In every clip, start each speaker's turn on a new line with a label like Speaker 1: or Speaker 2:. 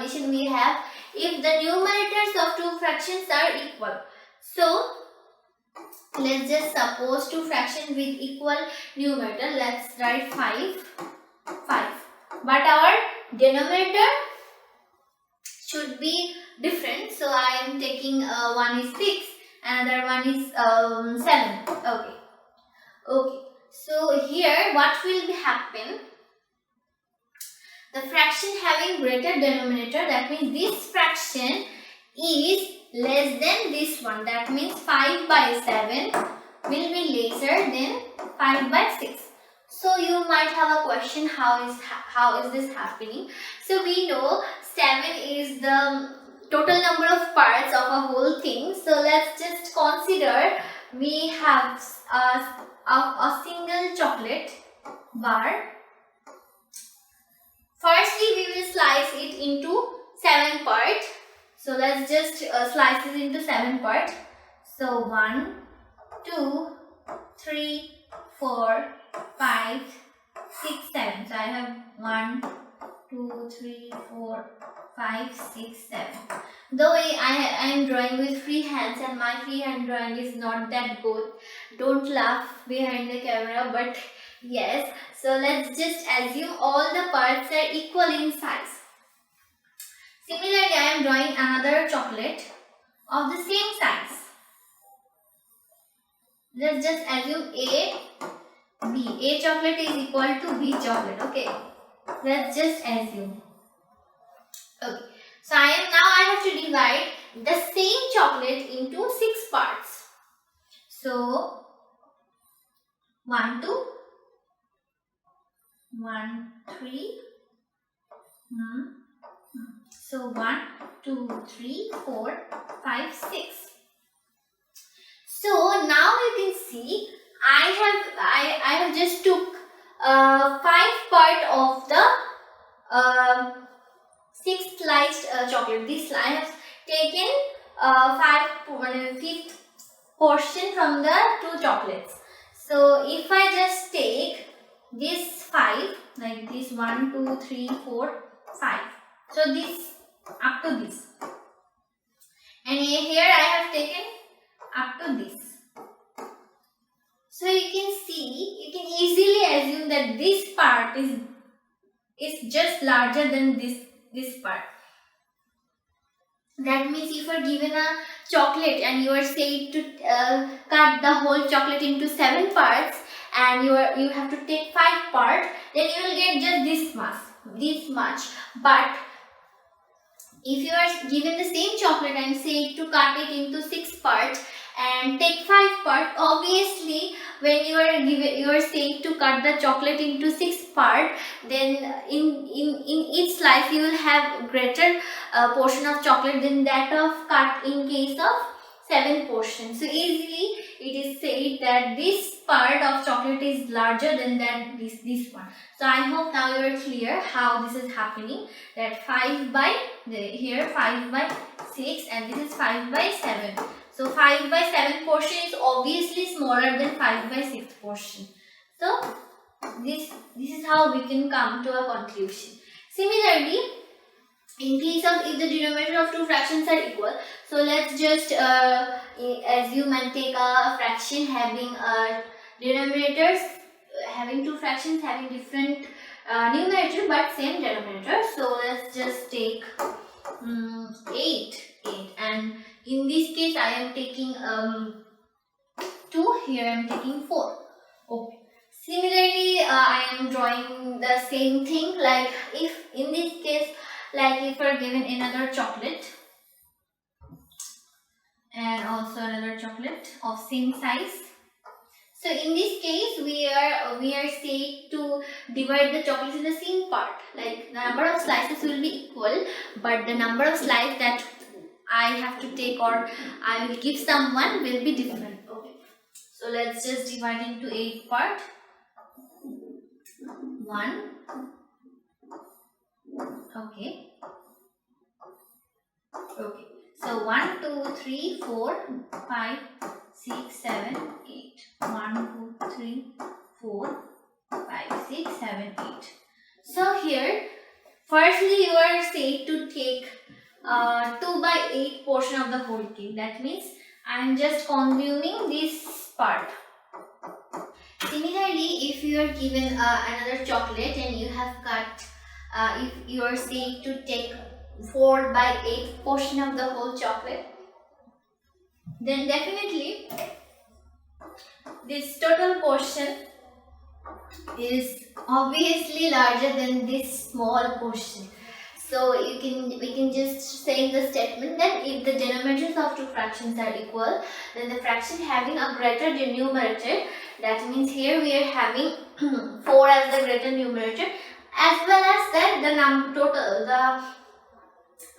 Speaker 1: condition we have, if the numerators of two fractions are equal. So let's just suppose two fractions with equal numerator. Let's write 5. But our denominator should be different. So I am taking one is 6, another one is 7. Okay. So here what will happen? The fraction having greater denominator, that means this fraction is less than this one. That means 5 by 7 will be lesser than 5 by 6. So you might have a question, how is this happening? So we know 7 is the total number of parts of a whole thing. So let's just consider we have a single chocolate bar. Firstly, we will slice it into 7 parts. So let's just slice it into 7 parts. So 1, 2, 3, 4, 5, 6, 7. So I have 1, 2, 3, 4, 5, 6, 7. Though I am drawing with free hands and my free hand drawing is not that good. Don't laugh behind the camera, but yes. So let's just assume all the parts are equal in size. Similarly, I am drawing another chocolate of the same size. Let's just assume A, B. A chocolate is equal to B chocolate. Okay. Let's just assume. Okay. So I have to divide the same chocolate into 6 parts. So 1, 2, 1, 3. So 1, 2, 3, 4, 5, 6. So now you can see I have just took 5 part of the 6 sliced chocolate. This I have taken 5/5 portion from the 2 chocolates. So if I just take this 5, like this 1, 2, 3, 4, 5. So this up to this, and here I have taken up to this. So you can easily assume that this part is just larger than this part. That means if you are given a chocolate and you are said to cut the whole chocolate into 7 parts, and you have to take 5 parts, then you will get just this much. But if you are given the same chocolate and said to cut it into 6 parts and take 5 parts, obviously when you are said to cut the chocolate into 6 parts, then in each slice you will have greater portion of chocolate than that of cut in case of 7 portions. So easily it is said that this part of chocolate is larger than this one. So I hope now you are clear how this is happening, that 5 by 6 and this is 5 by 7. So 5 by 7 portion is obviously smaller than 5 by 6 portion. So this is how we can come to a conclusion. Similarly, in case of if the denominator of two fractions are equal, so let's just assume and take a fraction having denominators, having two fractions having different numerator but same denominator. So let's just take 8, and in this case I am taking 2, here I am taking 4. Okay. Similarly, I am drawing the same thing, like if in this case, like if we are given another chocolate and also another chocolate of same size. So in this case, we are said to divide the chocolates in the same part. Like the number of slices will be equal, but the number of slices that I have to take or I will give someone will be different. Okay. So let's just divide into 8 parts. 1. Okay. So 1, 2, 3, 4, 5, 6, 7, 8. 1, 2, 3, 4, 5, 6, 7, 8. So here Firstly, you are said to take 2 by 8 portion of the whole cake. That means I am just consuming this part. Similarly, if you are given another chocolate and you have cut, if you are said to take 4 by 8 portion of the whole chocolate, then definitely this total portion is obviously larger than this small portion. So we can just say in the statement that if the denominators of two fractions are equal, then the fraction having a greater numerator, that means here we are having 4 as the greater numerator, as well as that the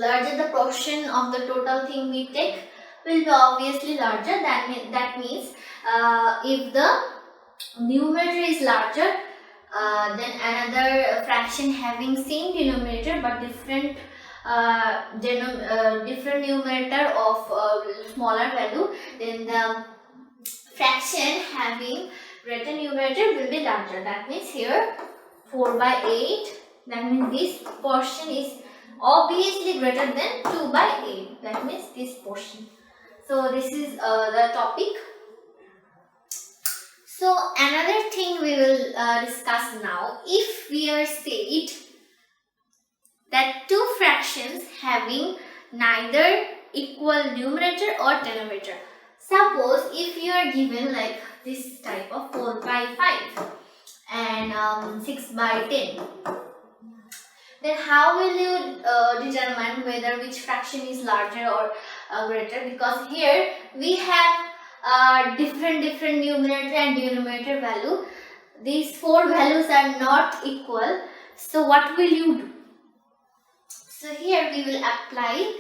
Speaker 1: larger the portion of the total thing we take will be obviously larger. That means if the numerator is larger, then another fraction having same denominator but different different numerator of smaller value, then the fraction having greater numerator will be larger. That means here 4 by 8, that means this portion is obviously greater than 2 by 8, that means this portion. So this is the topic. So another thing we will discuss now, if we are said that two fractions having neither equal numerator or denominator. Suppose if you are given like this type of 4 by 5 and 6 by 10, then how will you determine whether which fraction is larger or greater? Because here we have different numerator and denominator value. These 4 values are not equal. So what will you do? So here we will apply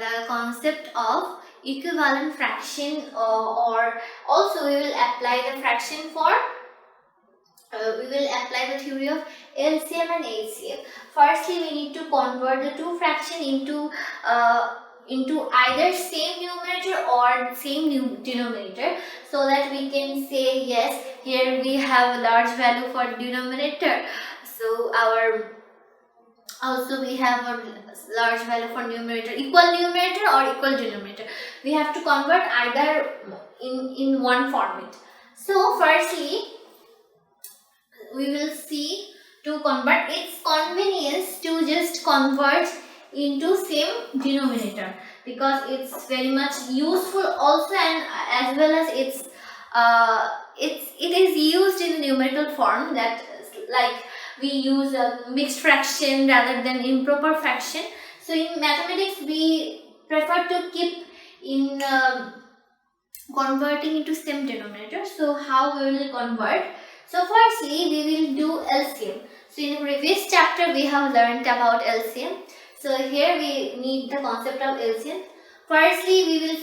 Speaker 1: the concept of equivalent fraction, or also we will apply the fraction for we will apply the theory of LCM and HCM. Firstly, we need to convert the two fraction into either same numerator or same denominator, so that we can say yes, here we have a large value for denominator, so also we have a large value for numerator, equal numerator or equal denominator. We have to convert either in one format. So firstly, we will see to convert, its convenience to just convert into same denominator, because it's very much useful also, and as well as it is used in numerical form, that like we use a mixed fraction rather than improper fraction. So in mathematics we prefer to keep in converting into same denominator. So how we will convert? So firstly we will do LCM. So in the previous chapter we have learned about LCM. So here we need the concept of LCM. Firstly we will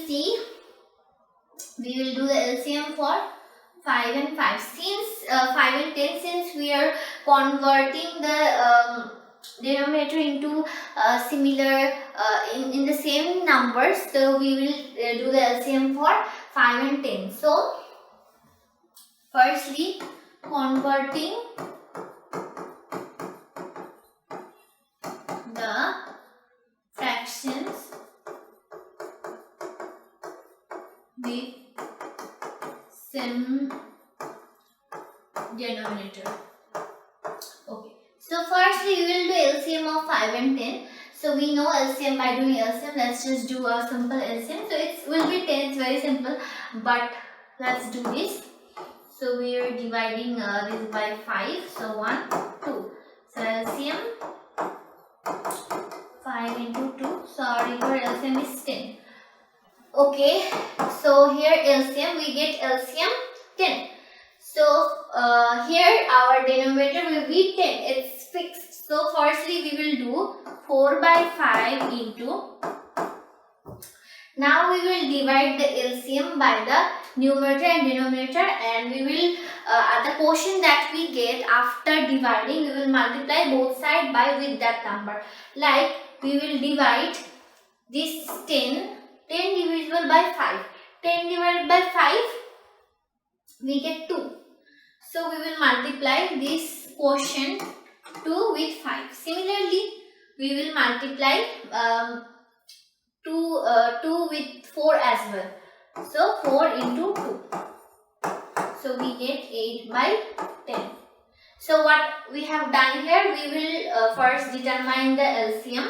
Speaker 1: do the LCM for 5 and 5. Since 5 and 10, since we are converting the denominator into similar in the same numbers, so we will do the LCM for 5 and 10. So firstly, converting the fractions with same denominator. Okay. So firstly we will do LCM of 5 and 10. So we know LCM by doing LCM. Let's just do a simple LCM. So it will be 10. It's very simple. But let's do this. So we are dividing this by 5. So 1, 2. So LCM 5 into 2. Sorry, your LCM is 10. Okay. So here LCM, we get LCM 10. So here our denominator will be 10. It's fixed. So firstly we will do 4 by 5 into. Now we will divide the LCM by the numerator and denominator, and we will the quotient that we get after dividing, we will multiply both sides by with that number. Like we will divide this 10 divisible by 5. 10 divided by 5, we get 2. So we will multiply this quotient 2 with 5. Similarly, we will multiply 2 with 4 as well. So 4 into 2. So we get 8 by 10. So what we have done here, we will first determine the LCM.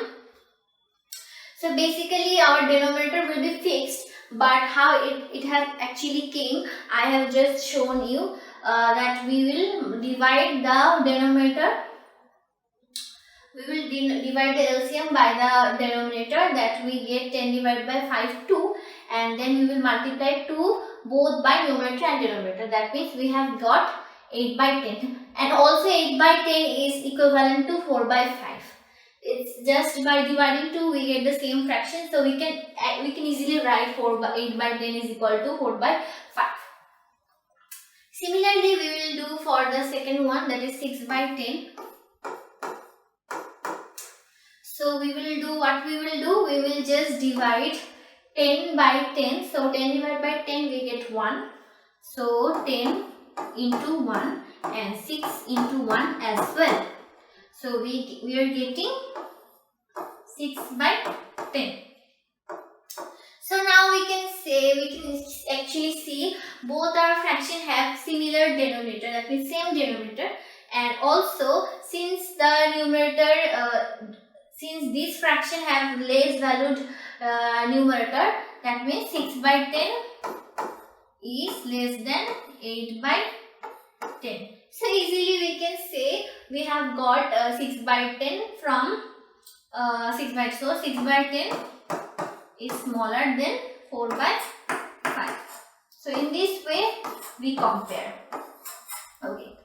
Speaker 1: So basically our denominator will be fixed, but how it has actually came, I have just shown you that we will divide the denominator. We will divide the LCM by the denominator, that we get 10 divided by 5 2, and then we will multiply 2 both by numerator and denominator. That means we have got 8 by 10, and also 8 by 10 is equivalent to 4 by 5. It's just by dividing 2 we get the same fraction, so we can easily write 8 by 10 is equal to 4 by 5. Similarly, we will do for the second one, that is 6 by 10. So we will do what we will do, we will just divide 10 by 10. So 10 divided by 10 we get 1. So 10 into 1 and 6 into 1 as well. So we are getting 6 by 10. So now we can actually see both our fraction have similar denominator, that means same denominator, and also since the numerator since this fraction have less valued numerator, that means 6 by 10 is less than 8 by 10. So easily we can say we have got 6 by 10 from 6 by 10 is smaller than 4 by 5. So in this way we compare. Okay.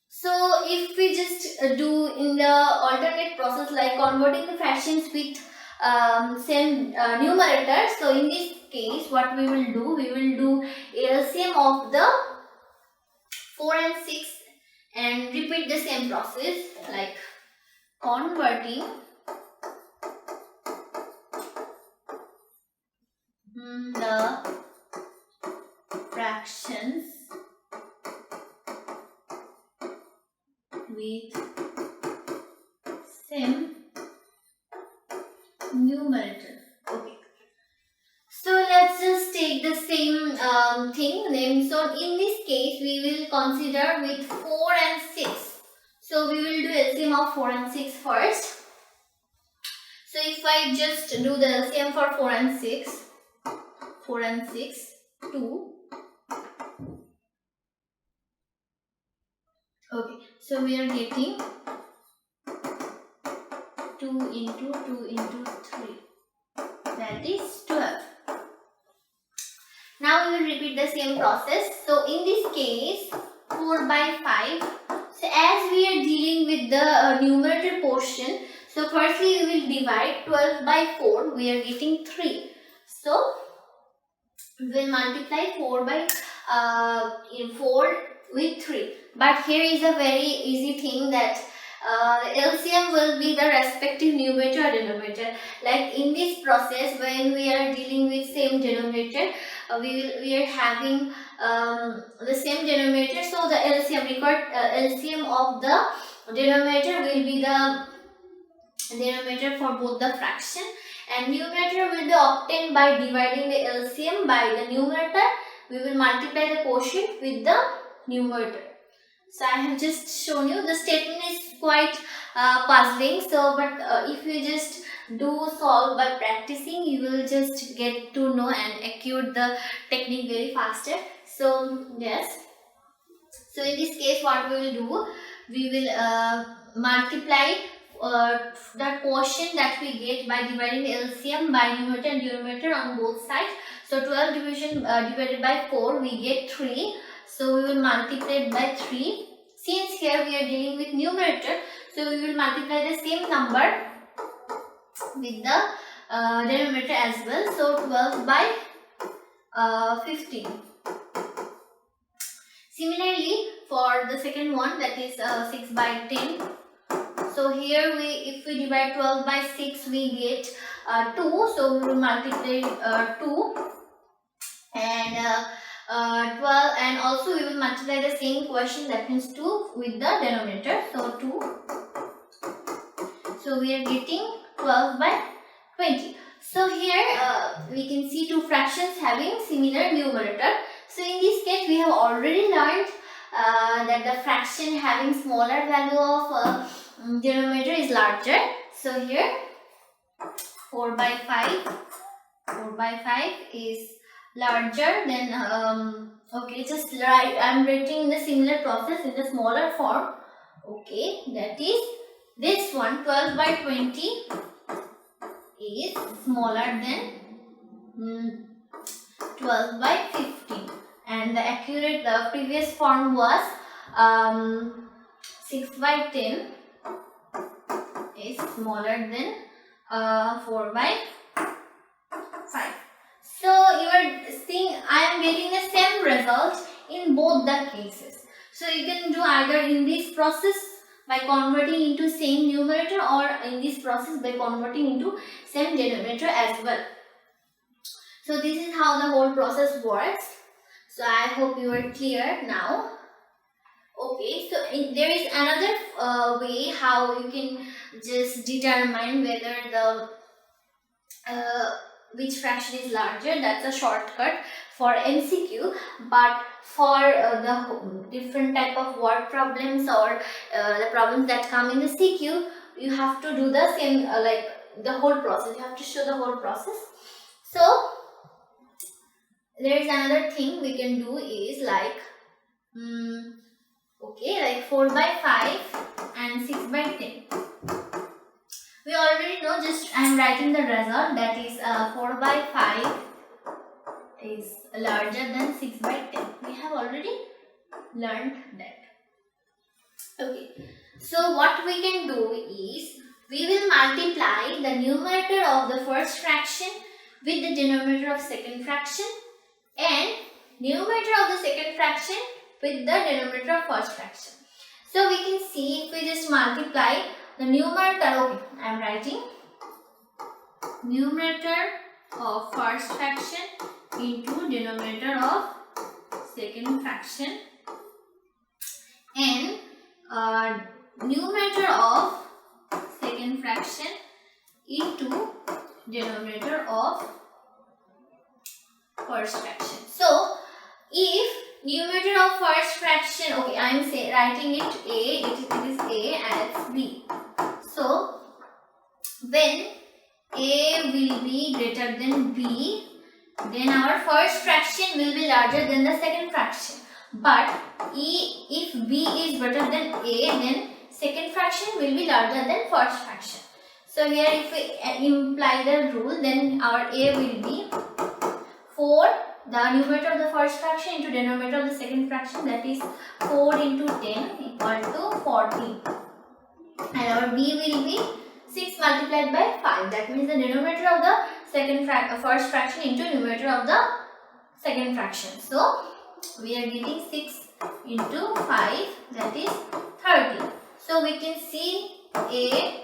Speaker 1: So if we just do in the alternate process, like converting the fractions with same numerator. So in this case what we will do LCM of the 4 and 6 and repeat the same process, like converting the fractions with same numerator. Okay. So let's just take the same thing. So in this case we will consider with 4 and 6. So we will do LCM of 4 and 6 first. So if I just do the LCM for 4 and 6, 2. Okay, so we are getting 2 into 2 into 3, that is 12. Now we will repeat the same process. So in this case 4 by 5. So as we are dealing with the numerator portion, so firstly we will divide 12 by 4, we are getting 3. So we will multiply 4 by 4 with 3. But here is a very easy thing, that LCM will be the respective numerator or denominator. Like in this process, when we are dealing with same denominator, we are having the same denominator. So the LCM of the denominator will be the denominator for both the fraction, and numerator will be obtained by dividing the LCM by the numerator. We will multiply the quotient with the numerator. So I have just shown you. The statement is quite puzzling. So, but if you just do solve by practicing, you will just get to know and acquire the technique very faster. So yes. So in this case, what we will do, we will multiply the quotient that we get by dividing the LCM by numerator and denominator on both sides. So 12 divided by 4, we get 3. So we will multiply it by 3. Since here we are dealing with numerator, so we will multiply the same number with the denominator as well. So 12 by 15. Similarly, for the second one, that is 6 by 10. So here if we divide 12 by 6, we get 2. So we will multiply 2, and 12, and also we will multiply the same question, that means 2, with the denominator. So 2. So we are getting 12 by 20. So here we can see two fractions having similar numerator. So in this case we have already learned that the fraction having smaller value of denominator is larger. So here 4 by 5 is larger than okay, just write, I am writing in the similar process in the smaller form. Okay, that is this one, 12 by 20 is smaller than 12 by 15, and the accurate, the previous form was 6 by 10 is smaller than 4 by 5. So you are seeing I am getting the same result in both the cases. So you can do either in this process by converting into same numerator, or in this process by converting into same denominator as well. So this is how the whole process works. So I hope you are clear now. Okay, so there is another way how you can just determine whether the which fraction is larger. That's a shortcut for MCQ, but for the different type of word problems or the problems that come in the CQ, you have to do the same like the whole process. You have to show the whole process. So there is another thing we can do is like okay, like 4 by 5 and 6 by 10. We already know, just I am writing the result, that is 4 by 5 is larger than 6 by 10. We have already learned that. Okay, so what we can do is we will multiply the numerator of the first fraction with the denominator of second fraction, and numerator of the second fraction with the denominator of first fraction. So we can see if we just multiply the numerator, okay, I am writing numerator of first fraction into denominator of second fraction, and numerator of second fraction into denominator of first fraction. So if numerator of first fraction, okay, I am writing it A, it is A and it's B. So when A will be greater than B, then our first fraction will be larger than the second fraction. But if B is greater than A, then second fraction will be larger than first fraction. So here if we imply the rule, then our A will be 4, the numerator of the first fraction into denominator of the second fraction, that is 4 into 10 equal to 40. And our B will be 6 multiplied by 5. That means the denominator of the first fraction into numerator of the second fraction. So we are getting 6 into 5, that is 30. So we can see A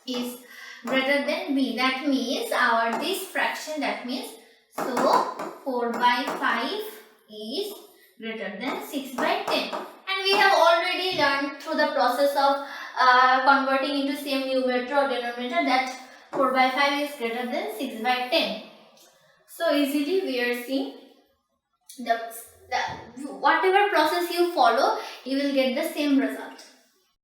Speaker 1: is greater than B. That means our this fraction, that means so 4 by 5 is greater than 6 by 10. And we have already learned through the process of converting into same numerator or denominator that 4 by 5 is greater than 6 by 10. So easily we are seeing the whatever process you follow, you will get the same result.